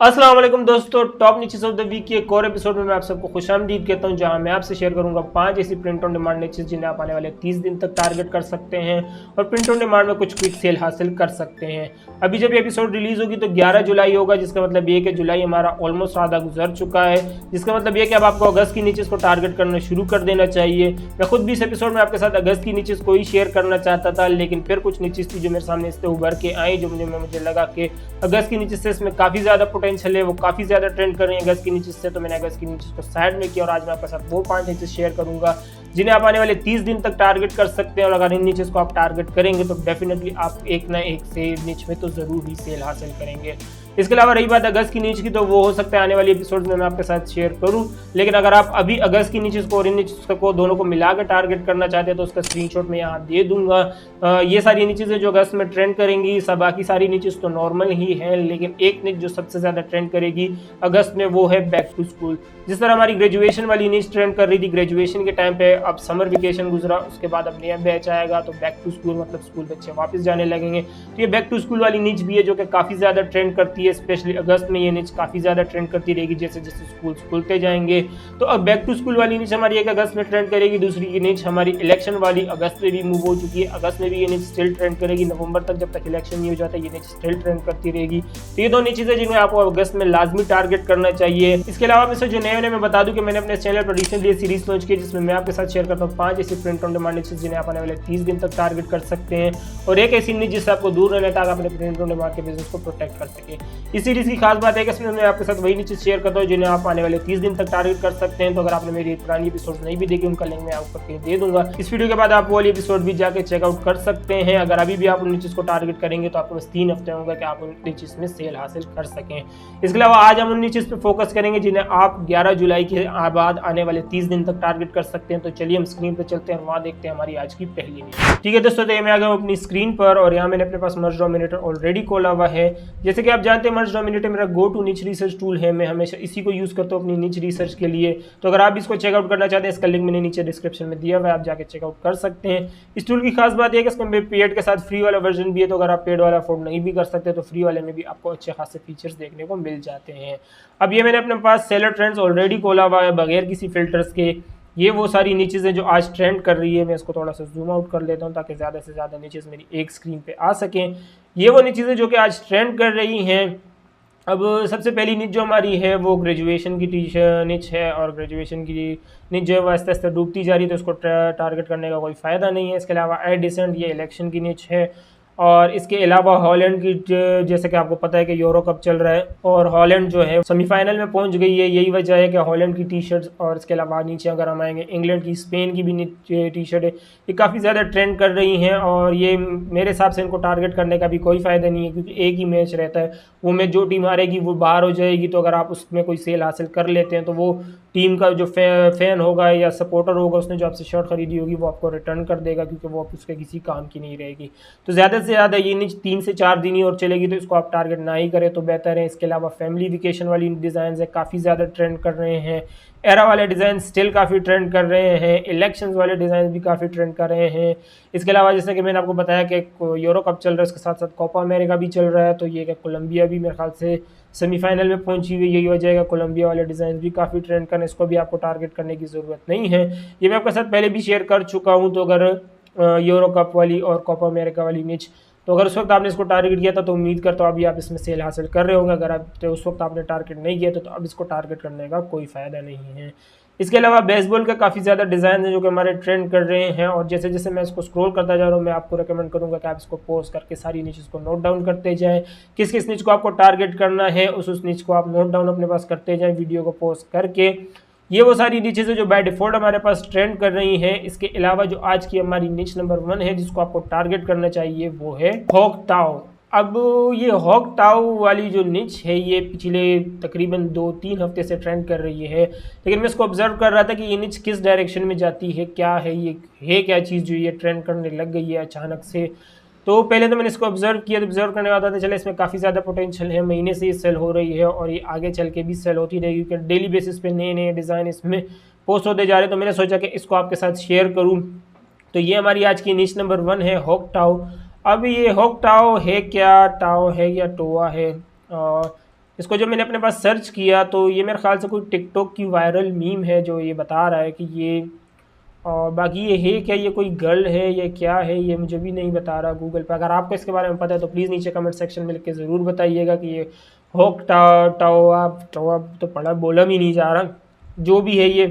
अस्सलाम वालेकुम दोस्तों, top niches of the week के एक और एपिसोड में मैं आप सबको खुशामदीद कहता हूं, जहां मैं आपसे शेयर करूंगा 5 ऐसी प्रिंट ऑन डिमांड नीचेस जिन्हें आप आने वाले 30 दिन तक टारगेट कर सकते हैं और प्रिंट ऑन डिमांड में कुछ क्विक सेल हासिल कर सकते हैं। अभी जब ये एपिसोड रिलीज होगी तो 11 जुलाई होगा, जिसका मतलब ये कि जुलाई हमारा ऑलमोस्ट आधा गुजर चुका है, जिसका मतलब ये कि अब आपको अगस्त की नीचेस को टारगेट करना शुरू कर देना चाहिए। मैं खुद भी इस एपिसोड में आपके साथ अगस्त की नीचेस को ही शेयर करना चाहता था, लेकिन फिर कुछ नीचेस थी जो मेरे सामने इससे उभर के आई, जो मुझे लगा कि अगस्त की नीचेस से इसमें काफ़ी ज़्यादा पोटेंशियल है, वो काफ़ी ज़्यादा ट्रेंड कर रही है अगस्त की नीचेस से। तो मैंने अगस्त की नीचेस को साइड में किया और आज मैं आपके साथ वो 5 नीचेस शेयर करूंगा जिन्हें आप आने वाले 30 दिन तक टारगेट कर सकते हैं। और अगर इन नीचेस को आप टारगेट करेंगे तो डेफिनेटली आप एक ना एक से नीच में तो ज़रूर ही सेल हासिल करेंगे। इसके अलावा रही बात अगस्त की नीच की, तो वो हो सकता है आने वाली एपिसोड में मैं आपके साथ शेयर करूं, लेकिन अगर आप अभी अगस्त की नीचेस को और इन नीचेस को दोनों को मिलाकर टारगेट करना चाहते हैं तो उसका स्क्रीनशॉट मैं यहाँ दे दूंगा। ये सारी नीचेस जो अगस्त में ट्रेंड करेंगी, सब बाकी सारी नीचेस तो नॉर्मल ही है, लेकिन एक नीच जो सबसे ज़्यादा ट्रेंड करेगी अगस्त में वो है बैक टू स्कूल। जिस तरह हमारी ग्रेजुएशन वाली नीच ट्रेंड कर रही थी ग्रेजुएशन के टाइम पे, अब समर वेकेशन गुजरा, उसके बाद अब नया बैच आएगा तो बैक टू स्कूल मतलब स्कूल बच्चे वापस जाने लगेंगे। तो ये बैक टू स्कूल वाली नीच भी है जो कि काफ़ी ज़्यादा ट्रेंड करती है, स्पेशली अगस्त में ये नीच काफ़ी ज़्यादा ट्रेंड करती रहेगी जैसे जैसे स्कूल खुलते जाएंगे। तो अब बैक टू स्कूल वाली नीच हमारी एक अगस्त में ट्रेंड करेगी, दूसरी की नीच हमारी इलेक्शन वाली अगस्त में भी मूव हो चुकी है, अगस्त में भी ये नीच स्टिल ट्रेंड करेगी, नवंबर तक जब तक इलेक्शन नहीं हो जाता ये नीच स्टिल ट्रेंड करती रहेगी। तो ये दोनों चीज़ें जिन्हें आपको अगस्त में लाजमी टारगेट करना चाहिए। इसके अलावा वैसे जो नए मैं बता दूं कि मैंने अपने चैनल पर रिसेंटली सीरीज लॉन्च की जिसमें मैं आपके साथ शेयर करता हूँ 5 ऐसी प्रिंट ऑन डिमांड नीचेस जिन्हें आप आने वाले 30 दिन तक टारगेट कर सकते हैं और एक ऐसी नीच जिससे आपको दूर रहना ताकि अपने प्रिंट ऑन डिमांड के बिजनेस को प्रोटेक्ट कर सके। इस सीरीज की खास बात है कि इसमें मैं आपके साथ वही नीचे शेयर करता हूँ जिन्हें आप आने वाले 30 दिन तक टारगेट कर सकते हैं। तो अगर आपने मेरी पुरानी एपिसोड नहीं भी देखी उनका लिंक मैं आपको दे दूंगा। इस वीडियो के बाद आप वो वाली एपिसोड भी जाकर चेकआउट कर सकते हैं। अगर अभी भी आप उन नीचेस को टारगेट करेंगे तो आपको बस 3 हफ्ते होंगे कि आप उन नीचेस में सेल हासिल कर सकें। इसके अलावा आज हम उन नीचेस पे फोकस करेंगे जिन्हें आप 11 जुलाई के बाद आने वाले 30 दिन तक टारगेट कर सकते हैं। तो चलिए हम स्क्रीन पर चलते हैं और वहाँ देखते हैं हमारी आज की पहली नीच। ठीक है दोस्तों, तो ये मैं आ गया हूँ अपनी स्क्रीन पर और यहाँ मैंने अपने पास मर्ज डोमिनेटर ऑलरेडी खोला हुआ है। जैसे कि आप जानते हैं मर्ज डोमिनेटर मेरा गो टू नीच रिसर्च टूल है, मैं हमेशा इसी को यूज़ करता हूँ अपनी नीच रिसर्च के लिए। तो अगर आप इसको चेकआउट करना चाहते हैं इसका लिंक मैंने नीचे डिस्क्रिप्शन में दिया हुआ है, आप जाके चेकआउट कर सकते हैं। इस टूल की खास बात यह है कि इसमें पेड के साथ फ्री वाला वर्जन भी है, तो अगर आप पेड वाला अफोर्ड नहीं भी कर सकते तो फ्री वाले में भी आपको अच्छे खासे फीचर्स देखने को मिल जाते हैं। अब ये मैंने अपने पास सेलर ट्रेंड्स ऑलरेडी खोला हुआ है बगैर किसी फिल्टर्स के। ये वो सारी नीचेस हैं जो आज ट्रेंड कर रही है। मैं इसको थोड़ा सा जूम आउट कर लेता हूँ ताकि ज़्यादा से ज़्यादा नीचेस मेरी एक स्क्रीन पे आ सकें। ये वो नीचेस हैं जो कि आज ट्रेंड कर रही हैं। अब सबसे पहली नीच जो हमारी है वो ग्रेजुएशन की नीच है और ग्रेजुएशन की नीच जो है वो आस्ते आस्ते डूबती जा रही है, तो उसको टारगेट करने का कोई फ़ायदा नहीं है। इसके अलावा ए डिसेंट ये इलेक्शन की नीच है और इसके अलावा हॉलैंड की जैसे कि आपको पता है कि यूरो कप चल रहा है और हॉलैंड जो है सेमीफाइनल में पहुंच गई है। यही वजह है कि हॉलैंड की टी शर्ट्स और इसके अलावा नीचे अगर हम आएंगे इंग्लैंड की स्पेन की भी टी शर्ट है, ये काफ़ी ज़्यादा ट्रेंड कर रही हैं और ये मेरे हिसाब से इनको टारगेट करने का भी कोई फ़ायदा नहीं है क्योंकि एक ही मैच रहता है, वो मैच जो टीम हारेगी वो बाहर हो जाएगी। तो अगर आप उसमें कोई सेल हासिल कर लेते हैं तो वो टीम का जो फैन होगा या सपोर्टर होगा उसने जो आपसे शर्ट खरीदी होगी वो आपको रिटर्न कर देगा क्योंकि वो उसके किसी काम की नहीं रहेगी। तो ज़्यादा से ज़्यादा ये नीच 3 से 4 दिन ही और चलेगी, तो इसको आप टारगेट ना ही करें तो बेहतर है। इसके अलावा फैमिली वेकेशन वाली डिज़ाइन है काफ़ी ज़्यादा ट्रेंड कर रहे हैं, एरा वाले डिज़ाइन स्टिल काफ़ी ट्रेंड कर रहे हैं, इलेक्शंस वाले डिज़ाइन भी काफ़ी ट्रेंड कर रहे हैं। इसके अलावा जैसे कि मैंने आपको बताया कि यूरो कप चल रहा है, उसके साथ साथ कोपा अमेरिका भी चल रहा है, तो ये कि कोलंबिया भी मेरे ख्याल से सेमीफाइनल में पहुंची हुई, यही वजह है कोलंबिया वाले डिज़ाइन भी काफ़ी ट्रेंड कर रहे हैं। इसको भी आपको टारगेट करने की ज़रूरत नहीं है, ये मैं आपके साथ पहले भी शेयर कर चुका हूँ। तो अगर यूरो कप वाली और कोपा अमेरिका वाली नीच, तो अगर उस वक्त आपने इसको टारगेट किया था तो उम्मीद करता हूँ अभी आप इसमें सेल हासिल कर रहे होंगे। अगर आप तो उस वक्त आपने टारगेट नहीं किया तो अब इसको टारगेट करने का कोई फ़ायदा नहीं है। इसके अलावा बेसबॉल का काफ़ी ज़्यादा डिज़ाइन है जो कि हमारे ट्रेंड कर रहे हैं और जैसे जैसे मैं इसको स्क्रॉल करता जा रहा हूँ मैं आपको रेकमेंड करूँगा कि आप इसको पॉज करके सारी नीचेस को नोट डाउन करते जाएं। किस किस नीच को आपको टारगेट करना है उस नीच को आप नोट डाउन अपने पास करते जाएं वीडियो को पॉज करके। ये वो सारी नीचेस है जो बाय डिफ़ॉल्ट हमारे पास ट्रेंड कर रही हैं। इसके अलावा जो आज की हमारी नीच नंबर 1 है जिसको आपको टारगेट करना चाहिए वो है हॉक टाओ। अब ये हॉक टाओ वाली जो निच है ये पिछले तकरीबन 2-3 हफ्ते से ट्रेंड कर रही है, लेकिन मैं इसको ऑब्जर्व कर रहा था कि ये निच किस डायरेक्शन में जाती है, क्या है ये, है क्या चीज़ जो ये ट्रेंड करने लग गई है अचानक से। तो पहले तो मैंने इसको ऑब्जर्व किया, तो ऑब्जर्व करने वाला था चले इसमें काफ़ी ज़्यादा पोटेंशियल है, महीने से ये सेल हो रही है और ये आगे चल के भी सेल होती रहेगी क्योंकि डेली बेसिस पे नए नए डिज़ाइन इसमें पोस्ट होते जा रहे हैं। तो मैंने सोचा कि इसको आपके साथ शेयर करूँ। तो ये हमारी आज की निच नंबर 1 है हॉक टाओ। अब ये हॉक टाओ है क्या, टाओ है या टोआ है, और इसको जब मैंने अपने पास सर्च किया तो ये मेरे ख्याल से कोई टिकटॉक की वायरल मीम है जो ये बता रहा है कि ये, और बाकी ये है क्या, ये कोई गर्ल है या क्या है ये मुझे भी नहीं बता रहा गूगल पे। अगर आपको इसके बारे में पता है तो प्लीज़ नीचे कमेंट सेक्शन में लिख के ज़रूर बताइएगा कि ये होक टावा तो पढ़ा बोला भी नहीं जा रहा, जो भी है ये।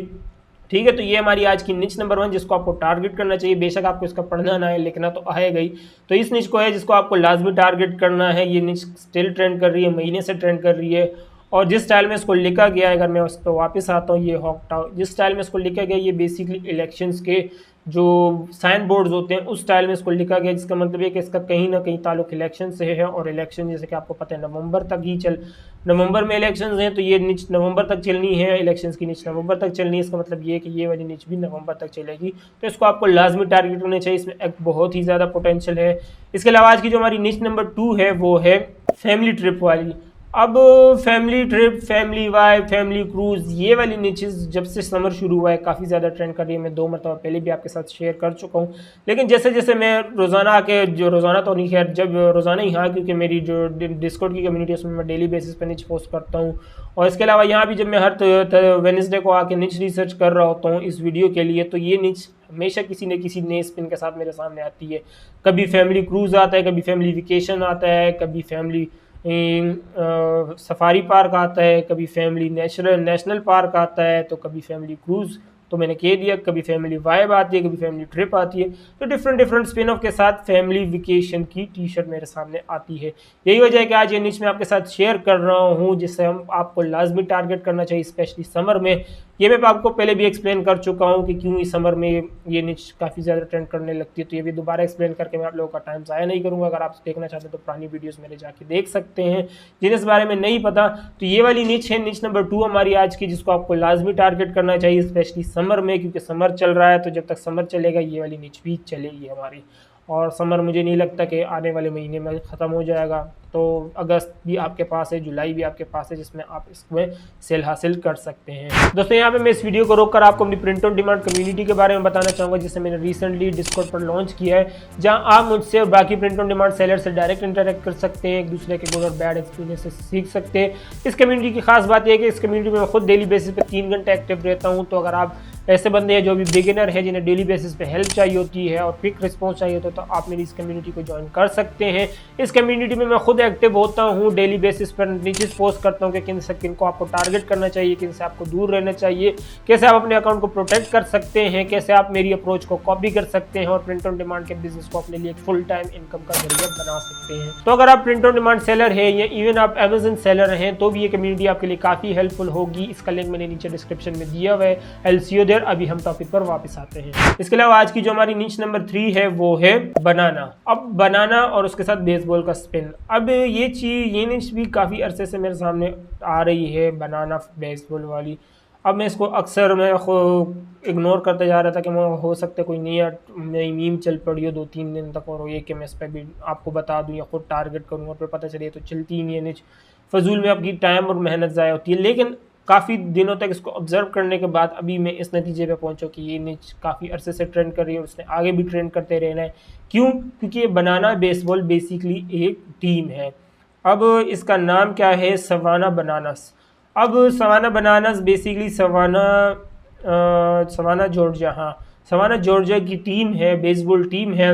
ठीक है, तो ये हमारी आज की निच नंबर 1 जिसको आपको टारगेट करना चाहिए। बेशक आपको इसका पढ़ना ना है, लिखना तो आएगा ही। तो इस निच को है जिसको आपको लाजमी टारगेट करना है। ये निच स्टिल ट्रेंड कर रही है, महीने से ट्रेंड कर रही है। और जिस स्टाइल में इसको लिखा गया है, अगर मैं उस पर वापस आता हूँ, ये हॉकटाउ जिस स्टाइल में इसको लिखा गया है, ये बेसिकली इलेक्शंस के जो साइन बोर्ड्स होते हैं उस स्टाइल में इसको लिखा गया, जिसका मतलब है कि इसका कहीं ना कहीं ताल्लुक इलेक्शन से है। और इलेक्शन जैसे कि आपको पता है नवंबर में इलेक्शंस हैं, तो ये निच नवंबर तक चलनी है, इलेक्शंस की निच नवंबर तक चलनी है। इसका मतलब ये है कि ये वाली निच भी नवंबर तक चलेगी। तो इसको आपको लाजमी टारगेट करना चाहिए, इसमें एक बहुत ही ज़्यादा पोटेंशियल है। इसके अलावा आज की जो हमारी निच नंबर 2 है वो है फैमिली ट्रिप वाली। अब family trip, family vibe, family cruise, ये वाली निचेस जब से समर शुरू हुआ है काफ़ी ज़्यादा ट्रेंड कर रही है। मैं 2 मरतबा पहले भी आपके साथ शेयर कर चुका हूँ। लेकिन जैसे जैसे मैं रोज़ाना आके, जो रोज़ाना तो नहीं खैर, जब रोज़ाना ही हाँ, क्योंकि मेरी जो डिस्कॉर्ड की कम्युनिटी है उसमें मैं डेली बेसिस पे निच पोस्ट करता हूँ। और इसके अलावा यहाँ भी जब मैं हर वेडनेसडे को आके निच रिसर्च कर रहा होता हूँ इस वीडियो के लिए, तो ये निच हमेशा किसी न किसी नए स्पिन के साथ मेरे सामने आती है। कभी फैमिली क्रूज़ आता है, कभी फैमिली वेकेशन आता है, कभी फैमिली सफारी पार्क आता है, कभी फैमिली नेशनल पार्क आता है, तो कभी फैमिली क्रूज़ तो मैंने कह दिया, कभी फैमिली वाइब आती है, कभी फैमिली ट्रिप आती है। तो डिफरेंट स्पिन ऑफ के साथ फैमिली वेकेशन की टी शर्ट मेरे सामने आती है। यही वजह है कि आज ये निच मैं आपके साथ शेयर कर रहा हूँ, जिससे हम आपको लाजमी टारगेट करना चाहिए, स्पेशली समर में। ये मैं आपको पहले भी एक्सप्लेन कर चुका हूँ कि क्यों इस समर में ये निच काफ़ी ज़्यादा ट्रेंड करने लगती है। तो ये भी दोबारा एक्सप्लेन करके मैं आप लोगों का टाइम ज़ाया नहीं करूँगा। अगर आप देखना चाहते हैं तो पुरानी वीडियोस मेरे जाके देख सकते हैं। जिन्हें इस बारे में नहीं पता, तो ये वाली निच है, निच नंबर 2 हमारी आज की, जिसको आपको लाजमी टारगेट करना चाहिए, स्पेशली समर में, क्योंकि समर चल रहा है। तो जब तक समर चलेगा ये वाली निच भी चलेगी हमारी। और समर मुझे नहीं लगता कि आने वाले महीने में ख़त्म हो जाएगा। तो अगस्त भी आपके पास है, जुलाई भी आपके पास है, जिसमें आप इसमें सेल हासिल कर सकते हैं। दोस्तों यहाँ पे मैं इस वीडियो को रोककर आपको अपनी प्रिंट ऑन डिमांड कम्युनिटी के बारे में बताना चाहूँगा, जिसे मैंने रिसेंटली डिस्कॉर्ड पर लॉन्च किया है, जहाँ आप मुझसे और बाकी प्रिंट ऑन डिमांड सेलर से डायरेक्ट इंटरेक्ट कर सकते हैं, एक दूसरे के गुड और बैड एक्सपीरियंस से सीख सकते हैं। इस कम्युनिटी की खास बात यह है कि इस कम्युनिटी में मैं खुद डेली बेसिस पर 3 घंटे एक्टिव रहता हूँ। तो अगर आप ऐसे बंदे हैं जो भी बिगिनर है, जिन्हें डेली बेसिस पे हेल्प चाहिए होती है और क्विक रिस्पॉन्स चाहिए होता है, तो आप मेरी इस कम्युनिटी को ज्वाइन कर सकते हैं। इस कम्युनिटी में मैं खुद एक्टिव होता हूँ, डेली बेसिस पर नीचे पोस्ट करता हूँ कि किन से किन को आपको टारगेट करना चाहिए, किन से आपको दूर रहना चाहिए, कैसे आप अपने अकाउंट को प्रोटेक्ट कर सकते हैं, कैसे आप मेरी अप्रोच को कॉपी कर सकते हैं और प्रिंट ऑन डिमांड के बिजनेस को अपने लिए एक फुल टाइम इनकम का जरिया बना सकते हैं। तो अगर आप प्रिंट ऑन डिमांड सेलर है या इवन आप अमेजन सेलर हैं, तो भी ये कम्युनिटी आपके लिए काफ़ी हेल्पफुल होगी। इसका लिंक मैंने नीचे डिस्क्रिप्शन में दिया हुआ है। I will see you there. अभी हम टॉपिक पर वापस आते हैं। इसके अलावा आज की जो हमारी निच नंबर 3 है वो है बनाना। अब बनाना और उसके साथ बेसबॉल का स्पिन। अब ये निच भी काफ़ी अरसे से मेरे सामने आ रही है, बनाना बेसबॉल वाली। अब मैं इसको अक्सर मैं इग्नोर करते जा रहा था कि मैं हो सकता है कोई नई मीम चल पड़ी हो 2-3 दिन तक, और ये कि मैं इस पर भी आपको बता दूं या खुद टारगेट करूँ और फिर पता चले तो चलती ही नहीं है निच। फजूल में आपकी टाइम और मेहनत ज़ाया होती है। लेकिन काफ़ी दिनों तक इसको ऑब्जर्व करने के बाद अभी मैं इस नतीजे पे पहुंचा कि ये निच काफ़ी अरसे से ट्रेंड कर रही है और उसने आगे भी ट्रेंड करते रहना है। क्यों? क्योंकि ये बनाना बेसबॉल बेसिकली एक टीम है। अब इसका नाम क्या है? Savannah Bananas. अब Savannah Bananas basically Savannah Georgia, हाँ सवाना जॉर्जिया की टीम है, बेसबॉल टीम है।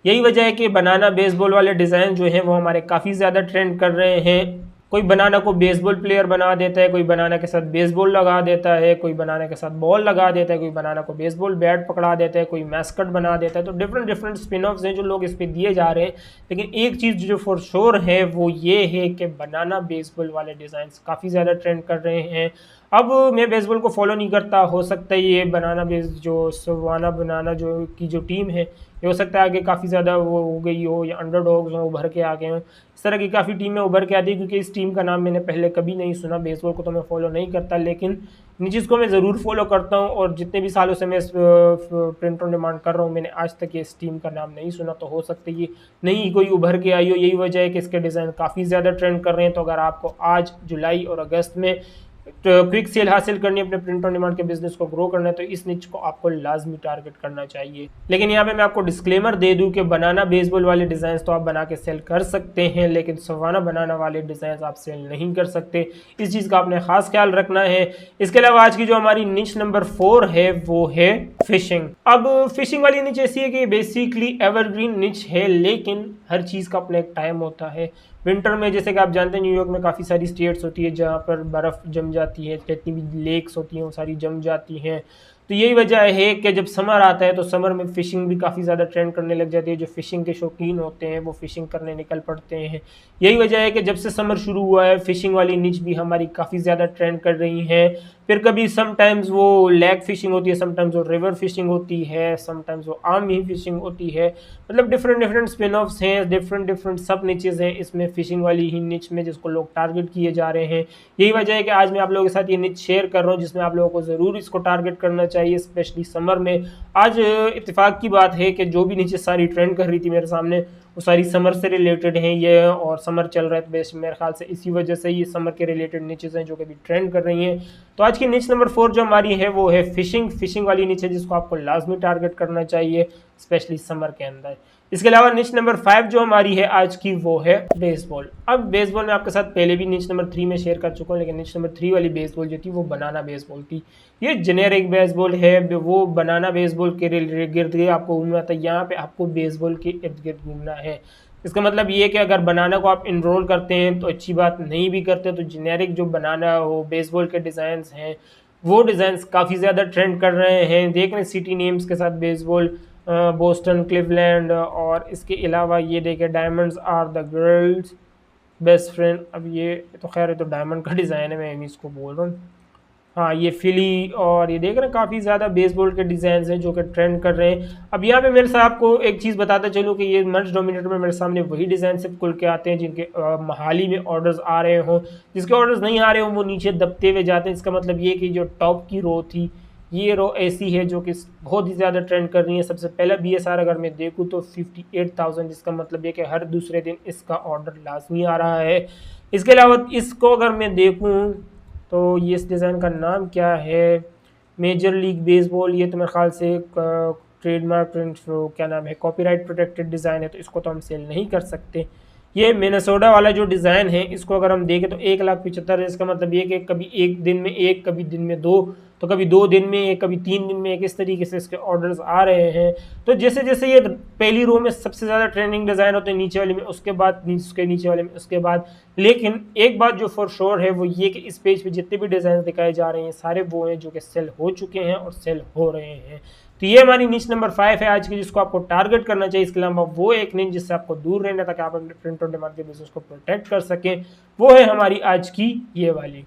यही वजह है कि बनाना बेसबॉल वाले डिज़ाइन जो हैं वो हमारे काफ़ी ज़्यादा ट्रेंड कर रहे हैं। कोई बनाना को बेसबॉल प्लेयर बना देता है, कोई बनाना के साथ बेसबॉल लगा देता है, कोई बनाना के साथ बॉल लगा देता है, कोई बनाना को बेसबॉल बैट पकड़ा देता है, कोई मैस्कट बना देता है। तो डिफरेंट स्पिन ऑफ्स हैं जो लोग इस पर दिए जा रहे हैं। लेकिन एक चीज़ जो फॉर श्योर है वो ये है कि बनाना बेसबॉल वाले डिज़ाइन काफ़ी ज़्यादा ट्रेंड कर रहे हैं। अब मैं बेसबॉल को फॉलो नहीं करता, हो सकता है ये बनाना जो सवाना बनाना की जो टीम है, ये हो सकता है आगे काफ़ी ज़्यादा वो हो गई हो या अंडरडॉग्स हो, उभर के आ गए हों। इस तरह की काफ़ी टीमें उभर के आती है, क्योंकि इस टीम का नाम मैंने पहले कभी नहीं सुना। बेसबॉल को तो मैं फॉलो नहीं करता, लेकिन इन चीज़ को मैं ज़रूर फॉलो करता हूँ। और जितने भी सालों से मैं इस प्रिंट ऑन डिमांड कर रहा हूँ, मैंने आज तक ये इस टीम का नाम नहीं सुना। तो हो सकता है ये नहीं कोई उभर के आई हो। यही वजह है कि इसके डिज़ाइन काफ़ी ज़्यादा ट्रेंड कर रहे हैं। तो अगर आपको आज जुलाई और अगस्त में क्विक सेल हासिल करनी है, अपने प्रिंट ऑन डिमांड के बिजनेस को ग्रो करना है, तो इस निच को आपको लाजमी टारगेट करना चाहिए। लेकिन यहाँ पे मैं आपको डिस्क्लेमर दे दूं कि बनाना बेसबॉल वाले डिजाइन तो आप बना के सेल कर सकते हैं, लेकिन सवाना बनाना वाले डिजाइन आप सेल नहीं कर सकते। इस चीज़ का आपने खास ख्याल रखना है। इसके अलावा आज की जो हमारी निच नंबर 4 है वो है फिशिंग। अब फिशिंग वाली निच ऐसी है कि बेसिकली एवरग्रीन निच है, लेकिन हर चीज़ का अपना एक टाइम होता है। विंटर में जैसे कि आप जानते हैं न्यूयॉर्क में काफ़ी सारी स्टेट्स होती है जहाँ पर बर्फ़ जम जाती है, जितनी भी लेक्स होती हैं वो सारी जम जाती हैं। तो यही वजह है कि जब समर आता है तो समर में फ़िशिंग भी काफ़ी ज़्यादा ट्रेंड करने लग जाती है। जो फ़िशिंग के शौकीन होते हैं वो फ़िशिंग करने निकल पड़ते हैं। यही वजह है कि जब से समर शुरू हुआ है फ़िशिंग वाली निच भी हमारी काफ़ी ज़्यादा ट्रेंड कर रही है। फिर कभी समटाइम्स वो लेग फिशिंग होती है, समटाइम्स वो रिवर फिशिंग होती है, समटाइम्स वो आर्म ही फिशिंग होती है। मतलब डिफरेंट स्पिन ऑफ्स हैं, डिफरेंट सब निचेज़ हैं इसमें फ़िशिंग वाली ही निच में, जिसको लोग टारगेट किए जा रहे हैं। यही वजह है कि आज मैं आप लोगों के साथ ये निच शेयर कर रहा हूँ, जिसमें आप लोगों को ज़रूर इसको टारगेट करना चाहिए, स्पेशली समर में। आज इत्तेफाक की बात है कि जो भी नीचेज़ सारी ट्रेंड कर रही थी मेरे सामने, वो सारी समर से रिलेटेड हैं ये, और समर चल रहा है तो बेस्ट मेरे ख्याल से इसी वजह से ये समर के रिलेटेड निचेज़ हैं जो कि भी ट्रेंड कर रही हैं। तो आज की निच नंबर 4 जो हमारी है वो है फिशिंग वाली निच है, जिसको आपको लाजमी टारगेट करना चाहिए स्पेशली समर के अंदर। इसके अलावा निच नंबर 5 जो हमारी है आज की वो है बेसबॉल। अब बेसबॉल मैं आपके साथ पहले भी निच नंबर 3 में शेयर कर चुका हूँ, लेकिन निच नंबर 3 वाली बेसबॉल जो थी वो बनाना बेसबॉल थी। ये जेनेरिक बेसबॉल है, वो बनाना बेसबॉल के गिर्द आपको घूमना था। यहाँ पे आपको बेसबॉल के इर्द गिर्द घूमना है। इसका मतलब ये है कि अगर बनाना को आप इनरोल करते हैं तो अच्छी बात, नहीं भी करते तो जेनेरिक जो बनाना हो बेसबॉल के डिज़ाइंस हैं वो डिज़ाइंस काफ़ी ज़्यादा ट्रेंड कर रहे हैं। देख रहे हैं सिटी नेम्स के साथ बेसबॉल, बोस्टन, क्लिवलैंड, और इसके अलावा ये देखें diamonds are the girls best friend. अब ये तो खैर तो डायमंड का डिज़ाइन है, मैं इन्हीं इसको बोल रहा हूँ। हाँ ये फिली, और ये देख रहे हैं काफ़ी ज़्यादा बेसबॉल के डिज़ाइन हैं जो कि ट्रेंड कर रहे हैं। अब यहाँ पे मेरे साथ आपको एक चीज़ बताता चलूँ कि ये मर्ज डोमिनेटर में मेरे सामने वही डिज़ाइन सिर्फ खुल के आते हैं जिनके हाल ही में ऑर्डर्स आ रहे हों। जिसके ऑर्डर्स नहीं आ रहे हों वो नीचे दबते हुए जाते हैं। इसका मतलब ये कि जो टॉप की रो थी, ये रो ऐसी है जो कि बहुत ही ज़्यादा ट्रेंड कर रही है। सबसे पहला BSR अगर मैं देखूँ तो 58,000, जिसका मतलब ये कि हर दूसरे दिन इसका ऑर्डर लाजमी आ रहा है। इसके अलावा इसको अगर मैं देखूँ तो ये इस डिज़ाइन का नाम क्या है, मेजर लीग बेसबॉल। ये तो मेरे ख्याल से ट्रेडमार्क क्या नाम है, कॉपीराइट प्रोटेक्टेड डिज़ाइन है, तो इसको तो हम सेल नहीं कर सकते। ये मिनेसोटा वाला जो डिज़ाइन है इसको अगर हम देखें तो 1,75,000 है। इसका मतलब ये कि कभी एक दिन में एक, कभी दिन में दो, तो कभी 2 दिन में एक, कभी 3 दिन में एक, इस तरीके से इसके ऑर्डर्स आ रहे हैं। तो जैसे जैसे ये पहली रो में सबसे ज़्यादा ट्रेंडिंग डिज़ाइन होते हैं, नीचे वाले में, उसके बाद उसके नीचे वाले में, उसके बाद। लेकिन एक बात जो फॉर श्योर है वो ये कि इस पेज पे जितने भी डिज़ाइन दिखाए जा रहे हैं सारे वो हैं जो कि सेल हो चुके हैं और सेल हो रहे हैं। तो ये हमारी निच नंबर 5 है आज की, जिसको आपको टारगेट करना चाहिए। इसके अलावा वो एक निच जिससे आपको दूर रहना ताकि आप अपने प्रिंट ऑन डिमांड के बिजनेस को प्रोटेक्ट कर सकें, वो है हमारी आज की ये वाली।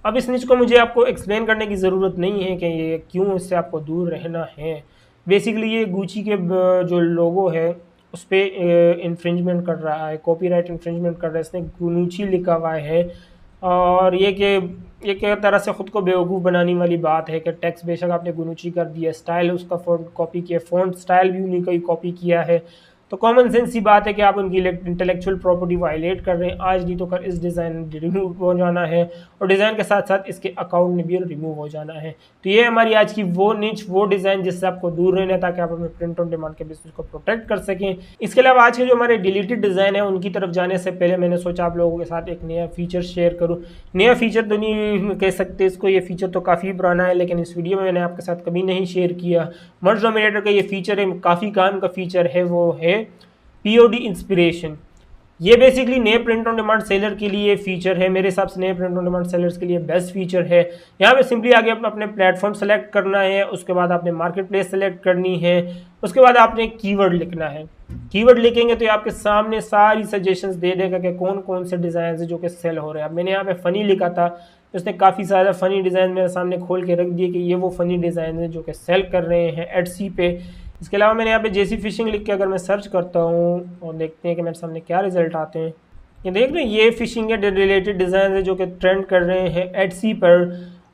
अब इस निच को मुझे आपको एक्सप्लेन करने की ज़रूरत नहीं है कि ये क्यों इससे आपको दूर रहना है। बेसिकली ये गुची के जो लोगो है उस पर इन्फ्रिंजमेंट कर रहा है, कॉपीराइट इन्फ्रिंजमेंट कर रहा है, इसने गुनुची लिखा हुआ है। और ये कि एक तरह से ख़ुद को बेवकूफ़ बनाने वाली बात है कि टेक्स्ट बेशक आपने गुनुची कर दिया, स्टाइल उसका फ़ॉन्ट कॉपी किया, फ़ॉन्ट स्टाइल भी उन्हीं का ही कॉपी किया है। तो कॉमन सेंस ही बात है कि आप उनकी इंटेलेक्चुअल प्रॉपर्टी वायलेट कर रहे हैं। आज नहीं तो कर इस डिज़ाइन रिमूव हो जाना है, और डिज़ाइन के साथ साथ इसके अकाउंट में भी रिमूव हो जाना है। तो ये हमारी आज की वो निच, वो डिज़ाइन जिससे आपको दूर रहना है ताकि आप अपने प्रिंट ऑन डिमांड के बिजनेस को प्रोटेक्ट कर सकें। इसके अलावा आज के जो हमारे डिलीटेड डिज़ाइन है उनकी तरफ जाने से पहले मैंने सोचा आप लोगों के साथ एक नया फीचर शेयर करूँ। नया फीचर तो नहीं कह सकते इसको, ये फीचर तो काफ़ी पुराना है, लेकिन इस वीडियो में मैंने आपके साथ कभी नहीं शेयर किया। मर्ज डोमिनेटर का ये फीचर है, काफ़ी काम का फीचर है, वो है POD इंस्पिरेशन। ये बेसिकली नए प्रिंट ऑन डिमांड सेलर के लिए फीचर है। मेरे हिसाब से नए प्रिंट ऑन डिमांड सेलर्स के लिए बेस्ट फीचर है। यहाँ पे सिंपली आगे अपने प्लेटफॉर्म सेलेक्ट करना है, उसके बाद आपने मार्केट प्लेस सेलेक्ट करनी है, उसके बाद आपने कीवर्ड लिखना है। कीवर्ड लिखेंगे तो ये आपके सामने सारी सजेशंस दे देगा कि कौन कौन से डिज़ाइन है जो कि सेल हो रहे हैं। अब मैंने यहाँ पे फ़नी लिखा था, उसने काफ़ी सारा फ़नी डिज़ाइन मेरे सामने खोल के रख दिए कि ये वो फ़नी डिज़ाइन है जो कि सेल कर रहे हैं एडसी पे। इसके अलावा मैंने यहाँ पे जेसी फिशिंग लिख के अगर मैं सर्च करता हूँ और देखते हैं कि मेरे सामने क्या रिजल्ट आते हैं। ये देख रहे हैं, ये फिशिंग के रिलेटेड डिज़ाइन है जो कि ट्रेंड कर रहे हैं एडसी पर।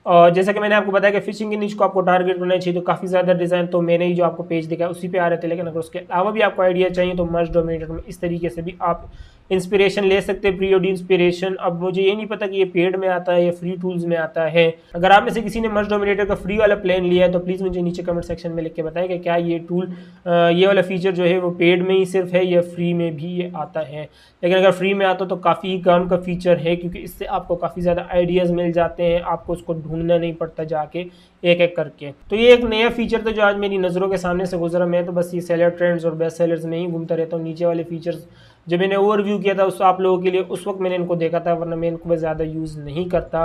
और जैसा कि मैंने आपको बताया कि फिशिंग की निच को आपको टारगेट करना चाहिए, तो काफ़ी ज़्यादा डिज़ाइन तो मैंने ही जो आपको पेज दिखाया उसी पे आ रहे थे, लेकिन अगर उसके अलावा भी आपको आइडिया चाहिए तो मर्ज डोमिनेटर में इस तरीके से भी आप इंस्पिरेशन ले सकते हैं, प्री ऑर्ड इंस्पिरेशन। अब मुझे ये नहीं पता कि ये पेड में आता है या फ्री टूल्स में आता है। अगर आप में से किसी ने मर्ज डोमिनेटर का फ्री वाला प्लान लिया है तो प्लीज़ मुझे नीचे कमेंट सेक्शन में लिख के बताएं कि क्या ये टूल ये वाला फीचर जो है वो पेड में ही सिर्फ है या फ्री में भी ये आता है। लेकिन अगर फ्री में आता तो काफ़ी काम का फीचर है, क्योंकि इससे आपको काफ़ी ज़्यादा आइडियाज़ मिल जाते हैं, आपको उसको ढूंढना नहीं पड़ता जाके एक एक करके। तो ये एक नया फीचर था जो आज मेरी नज़रों के सामने से गुजरा। मैं तो बस ये सेलर ट्रेंड्स और बेस्ट सेलर्स में ही घूमता रहता हूँ। नीचे वाले फीचर्स जब मैंने ओवरव्यू किया था उस आप लोगों के लिए, उस वक्त मैंने इनको देखा था, वरना मैं इनको ज़्यादा यूज़ नहीं करता।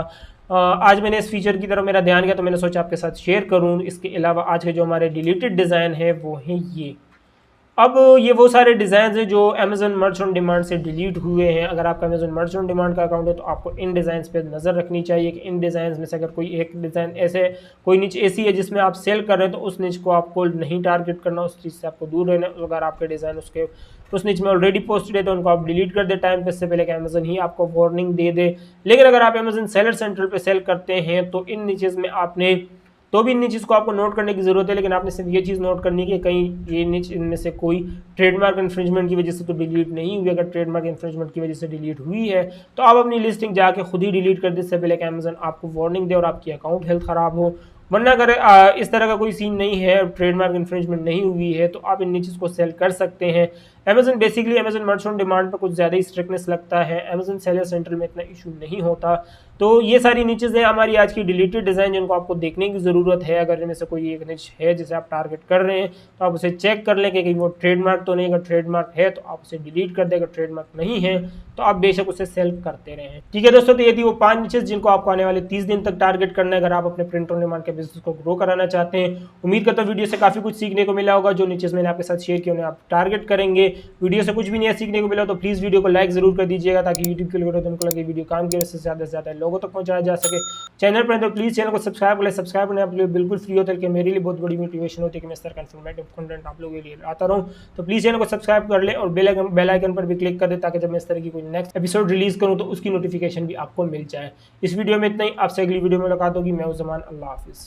आज मैंने इस फीचर की तरफ मेरा ध्यान गया तो मैंने सोचा आपके साथ शेयर करूँ। इसके अलावा आज के जो हमारे डिलीटेड डिज़ाइन है वो हैं ये। अब ये वो सारे डिज़ाइन हैं जो अमेज़न मर्च ऑन डिमांड से डिलीट हुए हैं। अगर आपका अमेज़न मर्च ऑन डिमांड का अकाउंट है तो आपको इन डिज़ाइंस पे नज़र रखनी चाहिए कि इन डिज़ाइंस में से अगर कोई एक डिज़ाइन ऐसे कोई निच ऐसी है जिसमें आप सेल कर रहे हैं तो उस निच को आपको नहीं टारगेट करना, उस चीज़ से आपको दूर रहना। अगर आपके डिज़ाइन उसके उस निच में ऑलरेडी पोस्टेड है तो उनको आप डिलीट कर दे टाइम पे, इससे पहले कि अमेज़न ही आपको वार्निंग दे दे। लेकिन अगर आप अमेज़न सेलर सेंट्रल पे सेल करते हैं तो इन नीचेज़ में आपने तो भी इन चीज़ को आपको नोट करने की ज़रूरत है, लेकिन आपने सिर्फ ये चीज़ नोट करनी है कि कहीं ये निच इनमें से कोई ट्रेडमार्क इन्फ्रिंजमेंट की वजह से तो डिलीट नहीं हुई। अगर ट्रेडमार्क इन्फ्रिंजमेंट की वजह से डिलीट हुई है तो आप अपनी लिस्टिंग जाके खुद ही डिलीट कर दे, इससे पहले कि अमेज़न आपको वार्निंग दे और आपकी अकाउंट हेल्थ ख़राब हो। वरना अगर इस तरह का कोई सीन नहीं है, ट्रेडमार्क इन्फ्रिंजमेंट नहीं हुई है, तो आप इन नीचेज़ को सेल कर सकते हैं। अमेज़न बेसिकली अमेज़न मर्च ऑन डिमांड पर कुछ ज़्यादा ही स्ट्रिक्टनेस लगता है, अमेज़न सेलर सेंट्रल में इतना इशू नहीं होता। तो ये सारी नीचेज़ हैं हमारी आज की डिलीटेड डिज़ाइन जिनको आपको देखने की ज़रूरत है। अगर इनमें से कोई एक निच है जिसे आप टारगेट कर रहे हैं तो आप उसे चेक कर लें कि कहीं वो ट्रेडमार्क तो नहीं। अगर ट्रेडमार्क है तो आप उसे डिलीट कर दें, अगर ट्रेडमार्क नहीं है तो आप बेशक उसे सेल करते रहें। ठीक है दोस्तों, तो ये थी वो 5 नीचेज़ जिनको आपको आने वाले 30 दिन तक टारगेट करना है अगर आप अपने प्रिंट ऑन डिमांड के बिजनेस को ग्रो कराना चाहते हैं। उम्मीद करता हूँ वीडियो से काफ़ी कुछ सीखने को मिला होगा। जो नीचेज़ मैंने आपके साथ शेयर किया उन्हें आप टारगेट करेंगे। वीडियो से कुछ भी नहीं सीखने को मिला तो प्लीज़ वीडियो को लाइक ज़रूर कर दीजिएगा ताकि यूट्यूब के एल्गोरिथम को लगे वीडियो काम की वजह से ज़्यादा से ज़्यादा लोगों तक पहुँचाया जा सके। चैनल पर तो प्लीज़ चैनल को सब्सक्राइब कर ले। सब्सक्राइब करने आप लोग बिल्कुल फ्री होता है कि मेरे लिए बहुत बड़ी मोटिवेशन होती है कि मैं इस तरह का इन्फॉर्मेटिव कंटेंट आप लोगों के लिए आता रहूँ। तो प्लीज़ चैनल को सब्सक्राइब कर ले और बेल आइकन पर भी क्लिक कर दे ताकि जब मैं इस तरह की कोई नेक्स्ट एपिसोड रिलीज़ करूँ तो उसकी नोटिफिकेशन भी आपको मिल जाए। इस वीडियो में इतना ही, आपसे अगली वीडियो में मुलाकात होगी। मैं हूं ज़मान, अल्लाह हाफिज़।